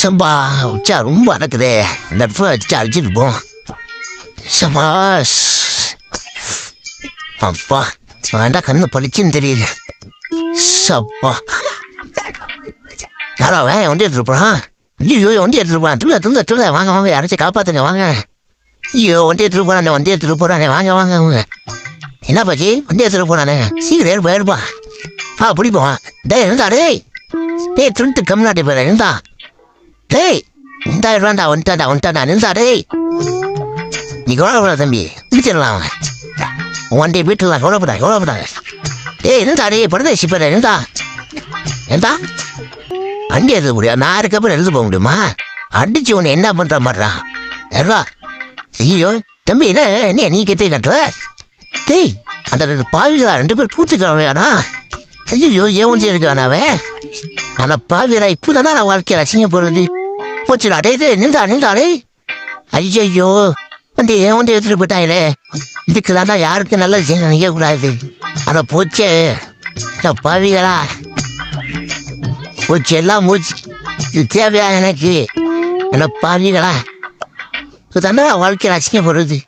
சம்பா உச்சா ரொம்ப அடக்குதே. இந்த இடத்துல வச்சு அடிச்சுட்டு போம். சபாஸ் அப்பா வேண்டாம், கண்ணு பளிச்சுன்னு தெரியுது. சப்பா யாரோ அவன் வண்டி எடுத்துட்டு போறான். ஐயோ வண்டி எடுத்துட்டு போறான். துள்ள வாங்க வாங்க, யாராச்சும் காப்பாத்துங்க வாங்க. ஐயோ வண்டி எடுத்துட்டு போறானே, வண்டி எடுத்துட்டு போறானே, வாங்க வாங்க அவங்க. என்ன பாச்சி வண்டி எடுத்துட்டு போறானே, சீக்கிரம் போயிருப்பா. பிடிப்போம். டேய் இருந்தா டேய் டேய் துண்டு கம்நாட்டி போயிட இருந்தா டேய் இந்தாயிரம்டா வந்துட்டாடா இருந்தா டேய். நீ கவலைப்படா தம்பி, பிடிச்சிடலாம் அவன். வண்டி வீட்டுலாம் கவலைப்படாங்க. டேய் இருந்தா டேய் பரதேசி போயிட இருந்தா ஏண்டா வண்டி எழுத முடியாது. நான் இருக்கப்ப எழுத போக முடியுமா? அடிச்சு உன்னை என்ன பண்ற மாட்டான் ஏறா. ஐயோ தம்பி என்ன நீ கெட்டே கட்டுற? டேய் அந்த 2 பாவிகளா 2 பேர் பூத்துக்கிறானா? ஐயோ ஏன் ஒன்றி இருக்கானாவே. ஆனா பாவிரா இப்பதானா நான் வாழ்க்கையில் அசிங்க போறது போச்சுடா. டே நின்றாடே. ஐயோ வந்து ஏன் ஒன்றி எடுத்துட்டு போயிட்டாங்களே. இதுக்குதாண்டா யாருக்கு நல்லது செய்ய நினைக்க கூடாது. ஆனா போச்சே பாவிகளா, போச்சு எல்லாம் மூச்சு. இது தேவையா எனக்கு? என்ன பாவிகளா, இதுதாண்டா வாழ்க்கையில் அசிங்க போடுறது.